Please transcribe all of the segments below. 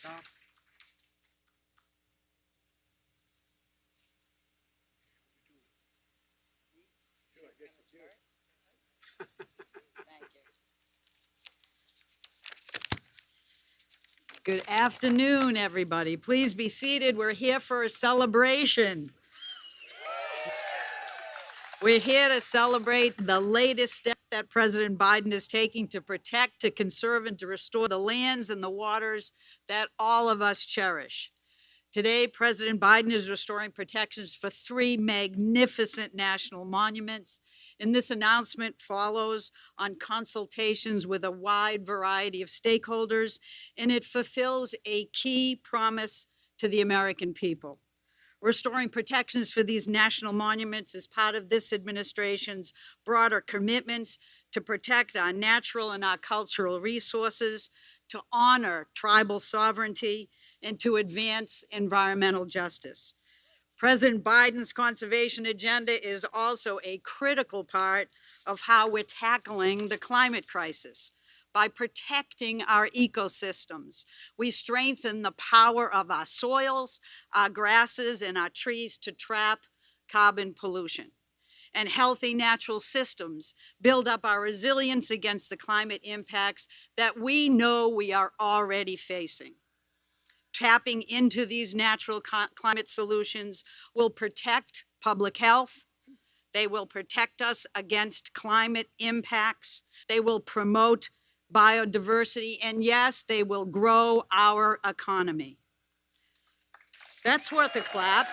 Tom? Sure, I guess it's yours. Good afternoon, everybody. Please be seated. We're here for a celebration. We're here to celebrate the latest step that President Biden is taking to protect, to conserve, and to restore the lands and the waters that all of us cherish. Today, President Biden is restoring protections for 3 magnificent national monuments, and this announcement follows on consultations with a wide variety of stakeholders, and it fulfills a key promise to the American people. Restoring protections for these national monuments is part of this administration's broader commitments to protect our natural and our cultural resources, to honor tribal sovereignty, and to advance environmental justice. President Biden's conservation agenda is also a critical part of how we're tackling the climate crisis. By protecting our ecosystems, we strengthen the power of our soils, our grasses, and our trees to trap carbon pollution. And healthy natural systems build up our resilience against the climate impacts that we know we are already facing. Tapping into these natural climate solutions will protect public health. They will protect us against climate impacts. They will promote biodiversity, and yes, they will grow our economy. That's worth a clap.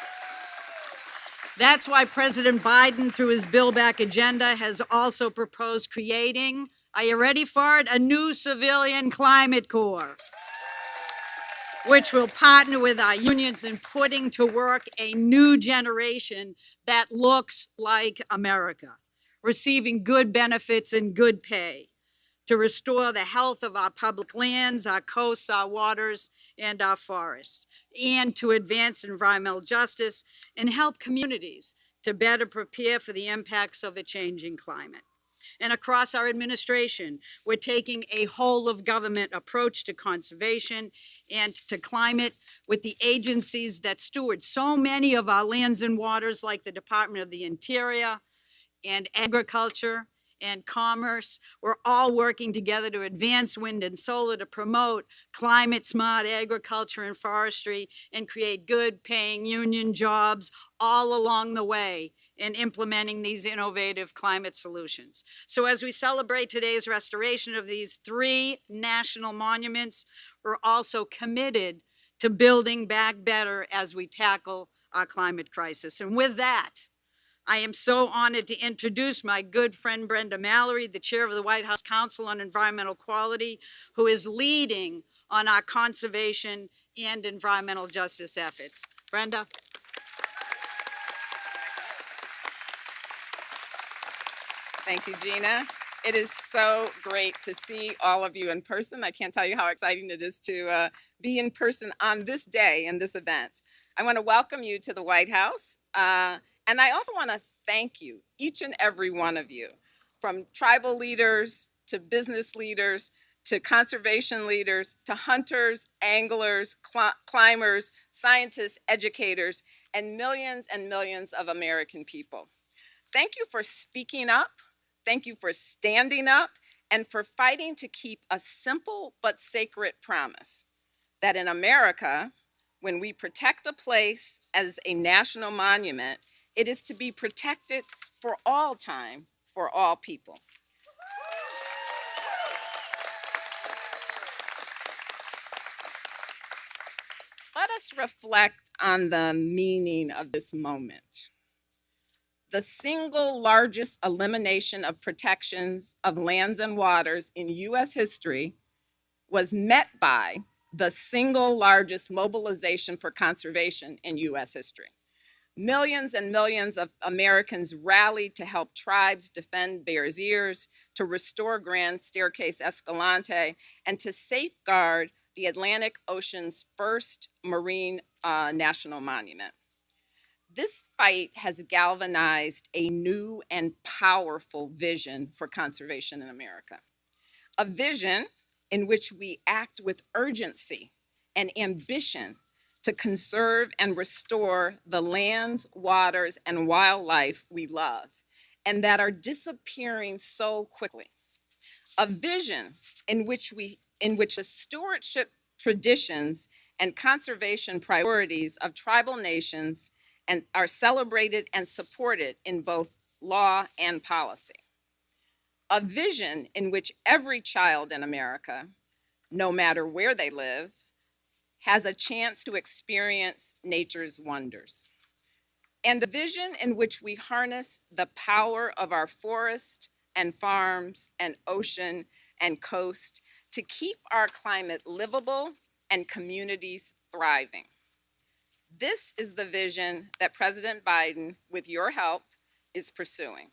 That's why President Biden, through his Build Back agenda, has also proposed creating, are you ready for it? A new civilian climate corps, which will partner with our unions in putting to work a new generation that looks like America, receiving good benefits and good pay, to restore the health of our public lands, our coasts, our waters, and our forests, and to advance environmental justice and help communities to better prepare for the impacts of a changing climate. And across our administration, we're taking a whole of government approach to conservation and to climate with the agencies that steward so many of our lands and waters, like the Department of the Interior and Agriculture and Commerce. We're all working together to advance wind and solar, to promote climate smart agriculture and forestry, and create good paying union jobs all along the way in implementing these innovative climate solutions. So as we celebrate today's restoration of these 3 national monuments, we're also committed to building back better as we tackle our climate crisis. And with that, I am so honored to introduce my good friend Brenda Mallory, the chair of the White House Council on Environmental Quality, who is leading on our conservation and environmental justice efforts. Brenda. Thank you, Gina. It is so great to see all of you in person. I can't tell you how exciting it is to be in person on this day and this event. I want to welcome you to the White House. And I also want to thank you, each and every one of you, from tribal leaders to business leaders to conservation leaders to hunters, anglers, climbers, scientists, educators, and millions of American people. Thank you for speaking up. Thank you for standing up and for fighting to keep a simple but sacred promise that in America, when we protect a place as a national monument, it is to be protected for all time, for all people. Let us reflect on the meaning of this moment. The single largest elimination of protections of lands and waters in US history was met by the single largest mobilization for conservation in US history. Millions and millions of Americans rallied to help tribes defend Bears Ears, to restore Grand Staircase Escalante, and to safeguard the Atlantic Ocean's first marine national monument. This fight has galvanized a new and powerful vision for conservation in America, a vision in which we act with urgency and ambition to conserve and restore the lands, waters, and wildlife we love and that are disappearing so quickly. A vision in which the stewardship traditions and conservation priorities of tribal nations and are celebrated and supported in both law and policy. A vision in which every child in America, no matter where they live, has a chance to experience nature's wonders. And a vision in which we harness the power of our forest and farms and ocean and coast to keep our climate livable and communities thriving. This is the vision that President Biden, with your help, is pursuing.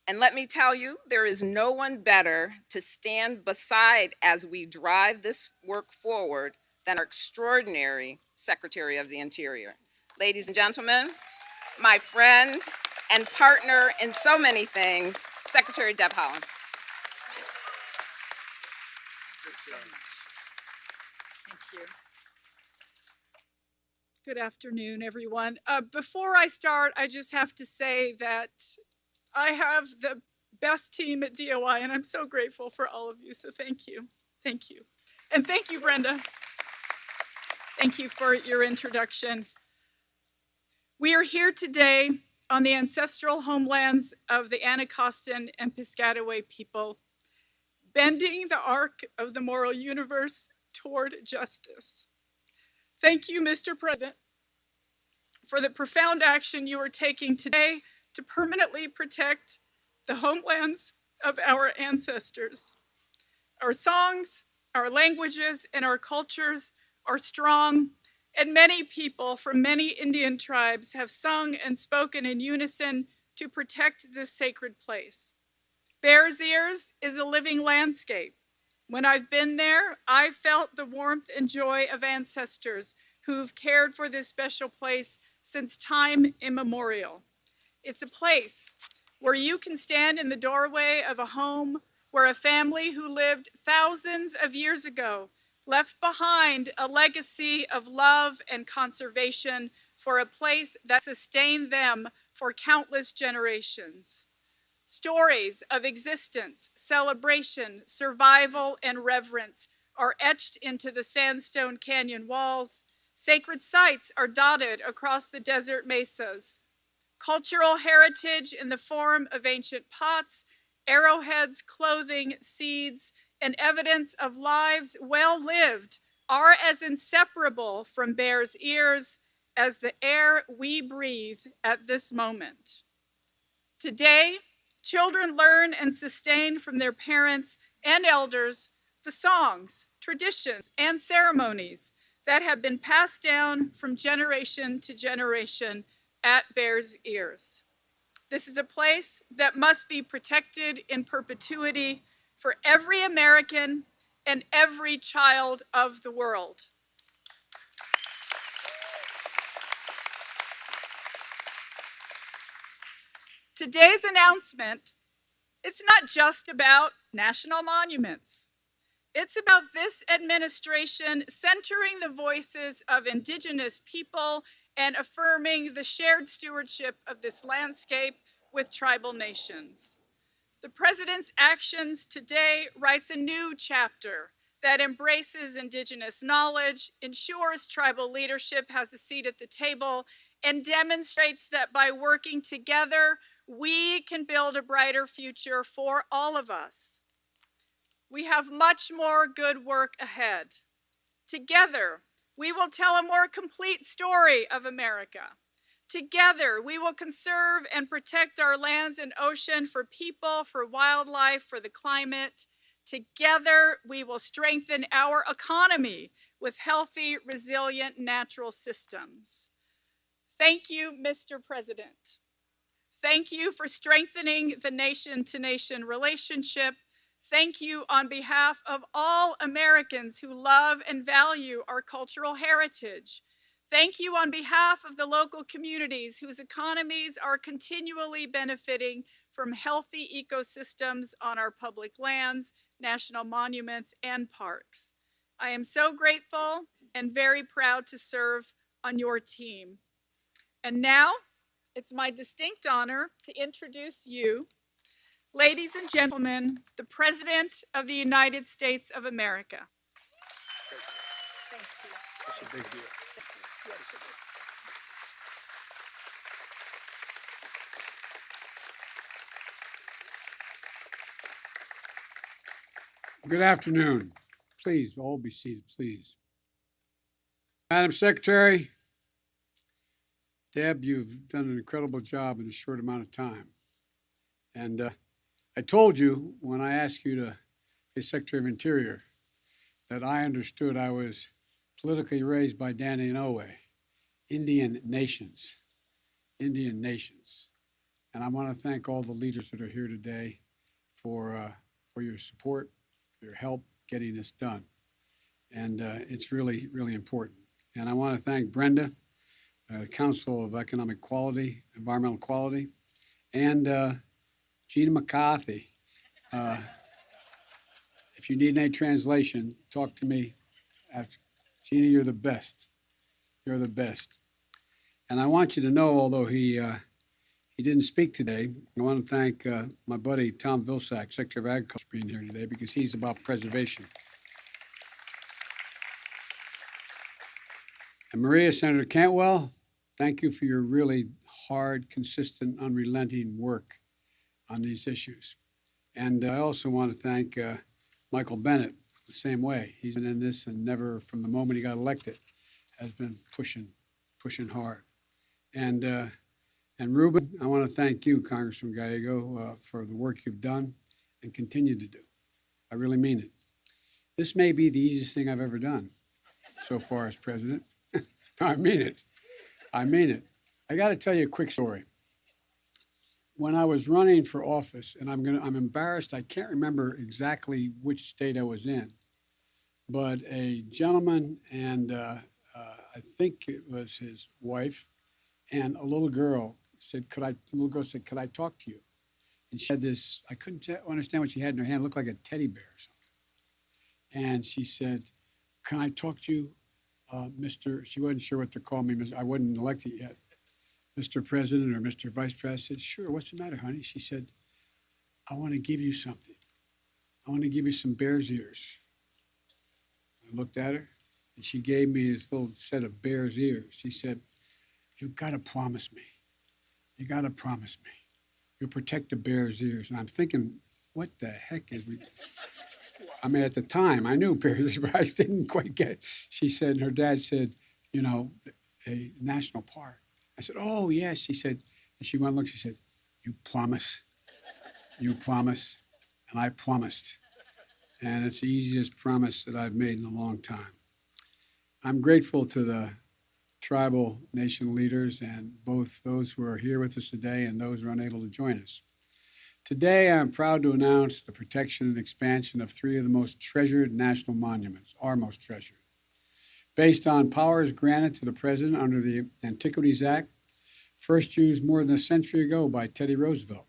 And let me tell you, there is no one better to stand beside as we drive this work forward than our extraordinary Secretary of the Interior. Ladies and gentlemen, my friend and partner in so many things, Secretary Deb Haaland. Thank you. Good afternoon, everyone. Before I start, I just have to say that I have the best team at DOI, and I'm so grateful for all of you, so thank you. Thank you. And thank you, Brenda. Thank you for your introduction. We are here today on the ancestral homelands of the Anacostan and Piscataway people, bending the arc of the moral universe toward justice. Thank you, Mr. President, for the profound action you are taking today to permanently protect the homelands of our ancestors. Our songs, our languages, and our cultures are strong, and many people from many Indian tribes have sung and spoken in unison to protect this sacred place. Bears Ears is a living landscape. When I've been there, I've felt the warmth and joy of ancestors who've cared for this special place since time immemorial. It's a place where you can stand in the doorway of a home where a family who lived thousands of years ago left behind a legacy of love and conservation for a place that sustained them for countless generations. Stories of existence, celebration, survival, and reverence are etched into the sandstone canyon walls. Sacred sites are dotted across the desert mesas. Cultural heritage in the form of ancient pots, arrowheads, clothing, seeds, and evidence of lives well lived are as inseparable from Bears Ears as the air we breathe at this moment. Today, children learn and sustain from their parents and elders the songs, traditions, and ceremonies that have been passed down from generation to generation at Bears Ears. This is a place that must be protected in perpetuity for every American and every child of the world. Today's announcement, it's not just about national monuments. It's about this administration centering the voices of Indigenous people and affirming the shared stewardship of this landscape with tribal nations. The President's actions today writes a new chapter that embraces Indigenous knowledge, ensures tribal leadership has a seat at the table, and demonstrates that by working together, we can build a brighter future for all of us. We have much more good work ahead. Together, we will tell a more complete story of America. Together, we will conserve and protect our lands and ocean for people, for wildlife, for the climate. Together, we will strengthen our economy with healthy, resilient natural systems. Thank you, Mr. President. Thank you for strengthening the nation-to-nation relationship. Thank you on behalf of all Americans who love and value our cultural heritage. Thank you on behalf of the local communities whose economies are continually benefiting from healthy ecosystems on our public lands, national monuments, and parks. I am so grateful and very proud to serve on your team. And now, it's my distinct honor to introduce you, ladies and gentlemen, the President of the United States of America. Thank you. That's a big deal. Good afternoon. Please, all be seated, please. Madam Secretary, Deb, you've done an incredible job in a short amount of time. And I told you when I asked you to be Secretary of Interior that I understood I was politically raised by Danny Inouye, Indian nations. And I want to thank all the leaders that are here today for your support, for your help getting this done. And it's really, really important. And I want to thank Brenda, Council of Economic Quality, Environmental Quality, and Gina McCarthy. If you need any translation, talk to me. Gina, you're the best. You're the best. And I want you to know, although he didn't speak today, I want to thank my buddy Tom Vilsack, Secretary of Agriculture, being here today because he's about preservation. And Maria, Senator Cantwell, thank you for your really hard, consistent, unrelenting work on these issues. And I also want to thank Michael Bennett the same way. He's been in this and never, from the moment he got elected, has been pushing hard. And Ruben, I want to thank you, Congressman Gallego, for the work you've done and continue to do. I really mean it. This may be the easiest thing I've ever done so far as president. I mean it. I got to tell you a quick story. When I was running for office, and I'm embarrassed, I can't remember exactly which state I was in, but a gentleman and I think it was his wife and a little girl said, could I talk to you? And she had this, I couldn't understand what she had in her hand. It looked like a teddy bear or something. And she said, can I talk to you, Mr. She wasn't sure what to call me. I wasn't elected yet. Mr. President or Mr. Vice President. I said, sure, what's the matter, honey? She said, I want to give you something. I want to give you some bear's ears. I looked at her and she gave me this little set of bear's ears. She said, you got to promise me. You got to promise me. You'll protect the bear's ears. And I'm thinking, what the heck is we? I mean, at the time, I knew bear's ears, but I didn't quite get it. She said, her dad said, you know, a national park. I said, oh, yes. She said, and she went and looked, she said, you promise? You promise? And I promised. And it's the easiest promise that I've made in a long time. I'm grateful to the tribal nation leaders and both those who are here with us today and those who are unable to join us. Today, I'm proud to announce the protection and expansion of three of the most treasured national monuments, our most treasured. Based on powers granted to the President under the Antiquities Act, first used more than a century ago by Teddy Roosevelt.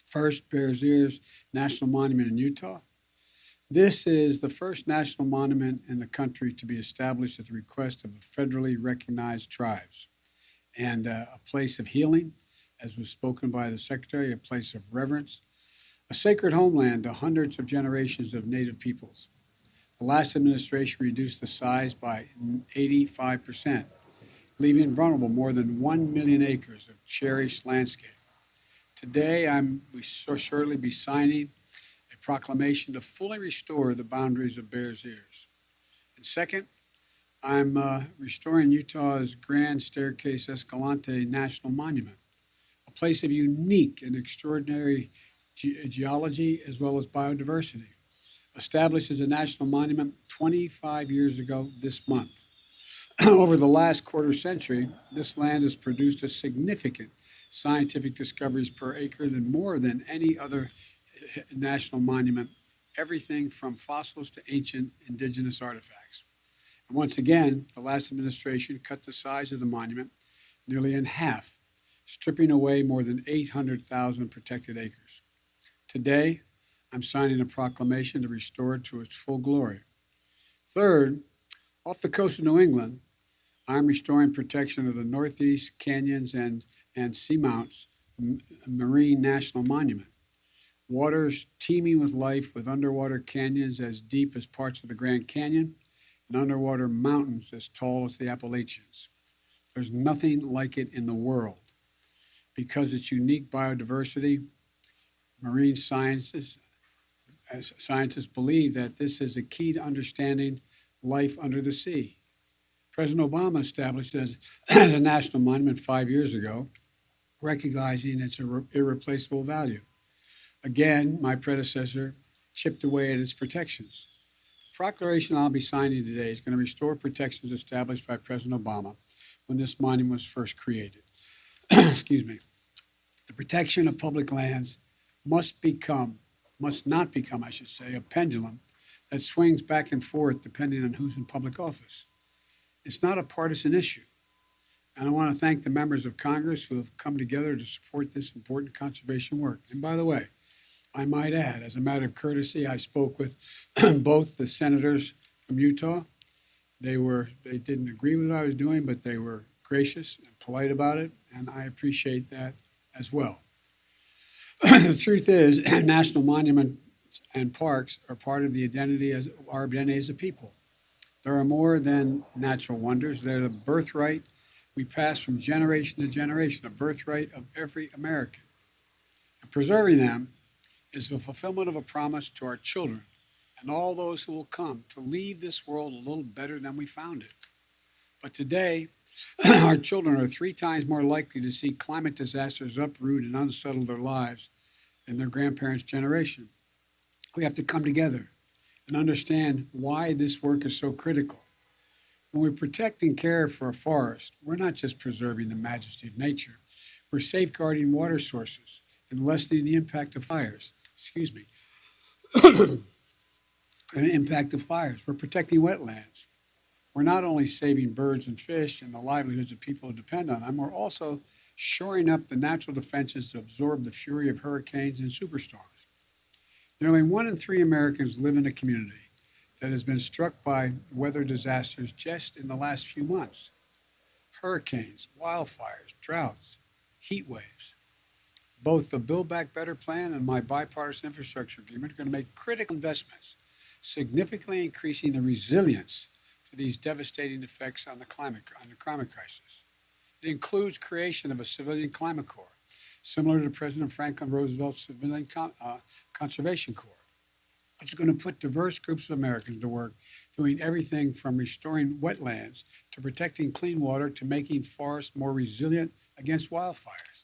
First, Bears Ears National Monument in Utah. This is the first national monument in the country to be established at the request of federally recognized tribes, and a place of healing, as was spoken by the Secretary, a place of reverence, a sacred homeland to hundreds of generations of Native peoples. The last administration reduced the size by 85%, leaving vulnerable more than 1 million acres of cherished landscape. Today, we shall shortly be signing a proclamation to fully restore the boundaries of Bears Ears. And second, I'm restoring Utah's Grand Staircase Escalante National Monument, a place of unique and extraordinary geology as well as biodiversity. Established as a national monument 25 years ago this month. Over the last quarter century, this land has produced a significant scientific discoveries per acre than more than any other national monument, everything from fossils to ancient indigenous artifacts. And once again, the last administration cut the size of the monument nearly in half, stripping away more than 800,000 protected acres. Today, I'm signing a proclamation to restore it to its full glory. Third, Off the coast of New England, I'm restoring protection of the Northeast Canyons and Seamounts Marine National Monument. Waters teeming with life with underwater canyons as deep as parts of the Grand Canyon and underwater mountains as tall as the Appalachians. There's nothing like it in the world. Because its unique biodiversity, marine scientists believe that this is a key to understanding life under the sea. President Obama established it as a national monument 5 years ago, recognizing its irreplaceable value. Again, my predecessor chipped away at its protections. The proclamation I'll be signing today is going to restore protections established by President Obama when this monument was first created. Excuse me. The protection of public lands must not become, I should say, a pendulum that swings back and forth depending on who's in public office. It's not a partisan issue. And I want to thank the members of Congress who have come together to support this important conservation work. And by the way, I might add, as a matter of courtesy, I spoke with both the senators from Utah. They didn't agree with what I was doing, but they were gracious and polite about it, and I appreciate that as well. The truth is, national monuments and parks are part of the identity as our identity as a people. There are more than natural wonders. They're the birthright we pass from generation to generation, a birthright of every American. And preserving them is the fulfillment of a promise to our children and all those who will come to leave this world a little better than we found it. But today, our children are 3 times more likely to see climate disasters uproot and unsettle their lives than their grandparents' generation. We have to come together and understand why this work is so critical. When we protect and care for a forest, we're not just preserving the majesty of nature. We're safeguarding water sources and lessening the impact of fires. The impact of fires. We're protecting wetlands. We're not only saving birds and fish and the livelihoods of people who depend on them, we're also shoring up the natural defenses to absorb the fury of hurricanes and superstorms. Nearly 1 in 3 Americans live in a community that has been struck by weather disasters just in the last few months. Hurricanes, wildfires, droughts, heat waves. Both the Build Back Better plan and my bipartisan infrastructure agreement are going to make critical investments, significantly increasing the resilience to these devastating effects on the climate crisis. It includes creation of a civilian climate corps, similar to President Franklin Roosevelt's Civilian Conservation Corps, which is going to put diverse groups of Americans to work doing everything from restoring wetlands to protecting clean water to making forests more resilient against wildfires.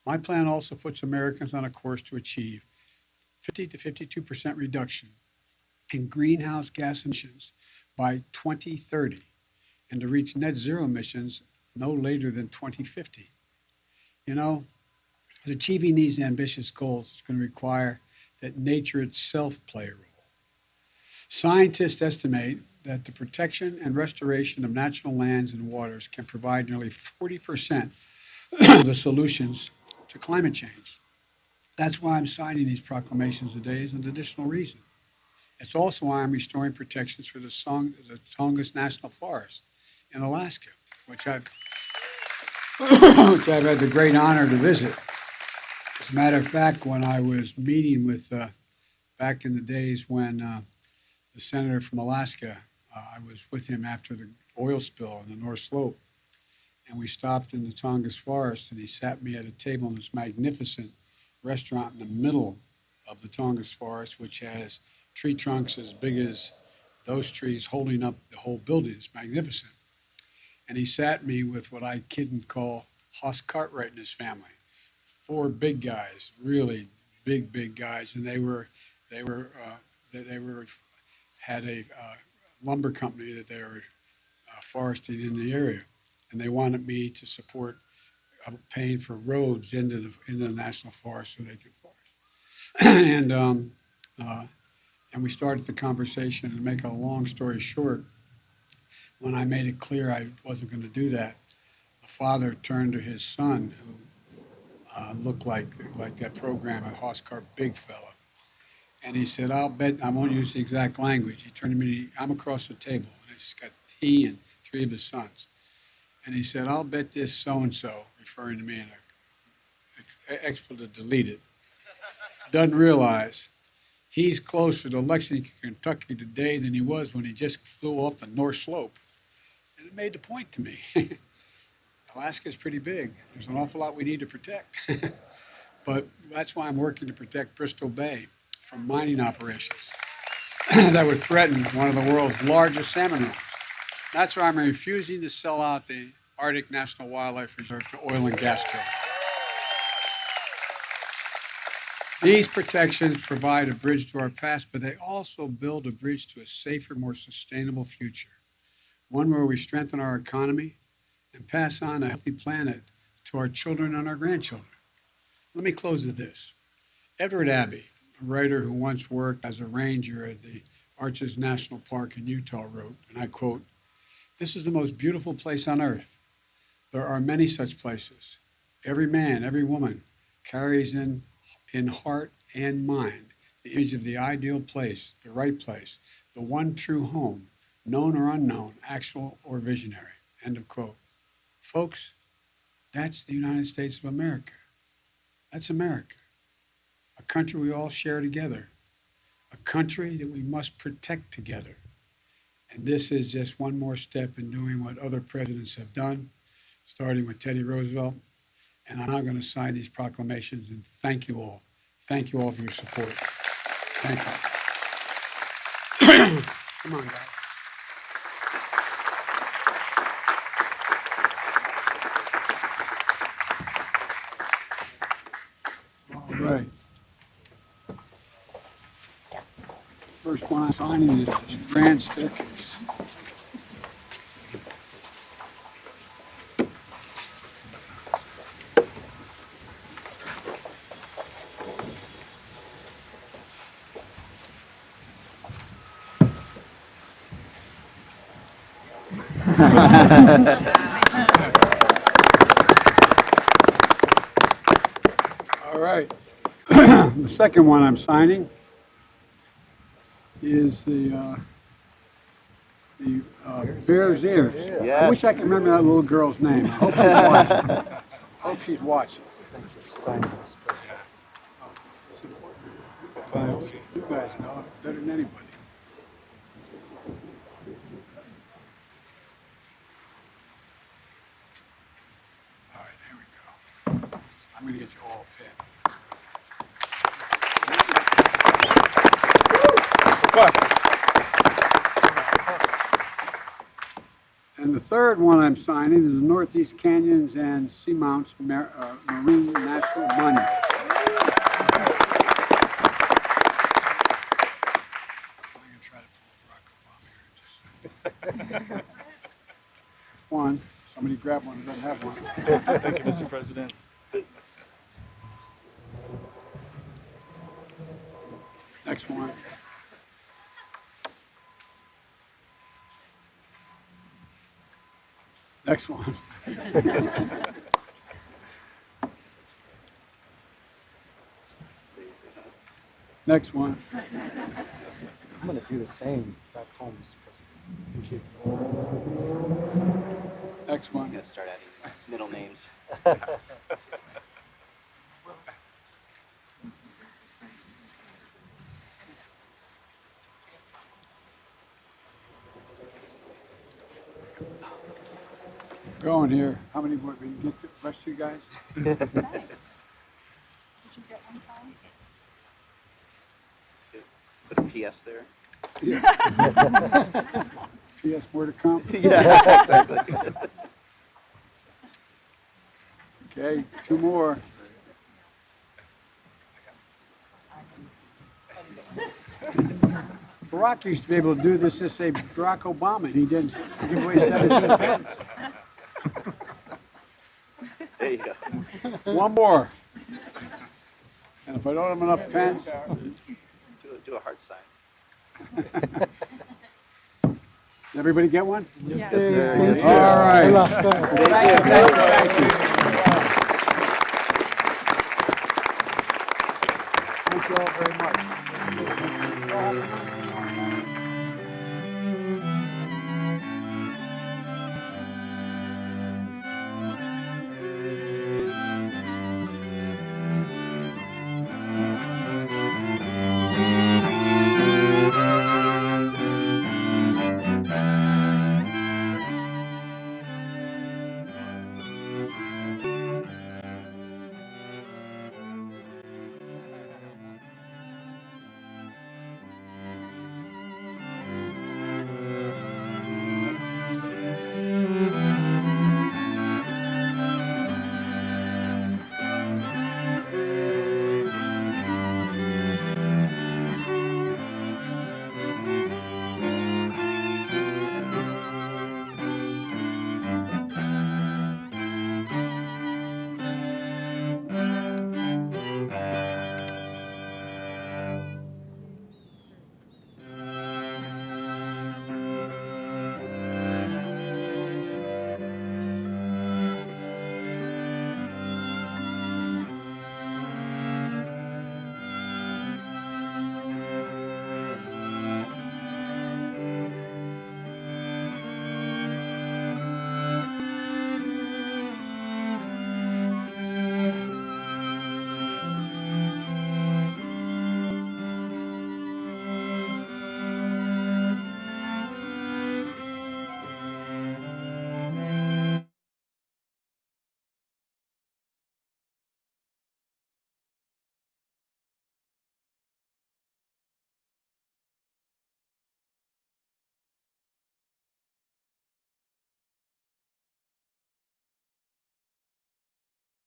My plan also puts Americans on a course to achieve 50 to 52% reduction in greenhouse gas emissions by 2030 and to reach net zero emissions no later than 2050. You know, achieving these ambitious goals is going to require that nature itself play a role. Scientists estimate that the protection and restoration of natural lands and waters can provide nearly 40% of the solutions to climate change. That's why I'm signing these proclamations today as an additional reason. It's also why I'm restoring protections for the Tongass National Forest in Alaska, which I've had the great honor to visit. As a matter of fact, when I was meeting with, back in the days when the senator from Alaska, I was with him after the oil spill on the North Slope, and we stopped in the Tongass Forest, and he sat me at a table in this magnificent restaurant in the middle of the Tongass Forest, which has tree trunks as big as those trees holding up the whole building. It's magnificent. And he sat me with what I kid and call Hoss Cartwright and his family. 4 big guys, really big guys, and they had a lumber company that they were foresting in the area, and they wanted me to support paying for roads into the national forest so they could forest. And we started the conversation. And to make a long story short, when I made it clear I wasn't going to do that, the father turned to his son, who looked like that program at Hoskart, big fella. And he said, I'll bet, I won't use the exact language. He turned to me, I'm across the table. And he and 3 of his sons. And he said, I'll bet this so-and-so, referring to me, and expletive deleted, doesn't realize he's closer to Lexington, Kentucky today than he was when he just flew off the North Slope. And it made the point to me. Alaska's pretty big. There's an awful lot we need to protect. But that's why I'm working to protect Bristol Bay from mining operations that would threaten one of the world's largest salmon runs. That's why I'm refusing to sell out the Arctic National Wildlife Reserve to oil and gas drilling. These protections provide a bridge to our past, but they also build a bridge to a safer, more sustainable future, one where we strengthen our economy and pass on a healthy planet to our children and our grandchildren. Let me close with this. Edward Abbey, a writer who once worked as a ranger at the Arches National Park in Utah, wrote, and I quote, "This is the most beautiful place on earth. There are many such places. Every man, every woman carries in heart and mind the image of the ideal place, the one true home, known or unknown, actual or visionary." End of quote. Folks, that's the United States of America. That's America, a country we all share together, a country that we must protect together. And this is just one more step in doing what other presidents have done, starting with Teddy Roosevelt. And I'm now going to sign these proclamations and thank you all. Thank you all for your support. Thank you. Come on, guys. All right. First one I'm signing is this grand staircase. All right. The second one I'm signing is the Bear's Ears. Yes. I wish I could remember that little girl's name. I hope she's watching. Hope she's watching. Thank you for signing this, President. It's important. You guys know it better than anybody. All right, here we go. I'm going to get you all a pen. And the third one I'm signing is the Northeast Canyons and Seamounts Marine National Monument. I'm going to try to pull Barack Obama here in just a second. One. Somebody grab one who doesn't have one. Thank you, Mr. President. Next one. Next one. Next one. I'm going to do the same back home, Mr. President. Thank you. Next one. I'm gonna start adding middle names. Going here. How many more? Can you get the rest of you guys? Put a PS there. Yeah. P.S. more to come. Yeah, exactly. Okay, 2 more. Barack used to be able to do this to say Barack Obama, and he didn't give away 17 pence. There you go. 1 more. And if I don't have enough pens, Do a heart sign. everybody get one? Yes, sir. Yes, All right. Thank you all very much.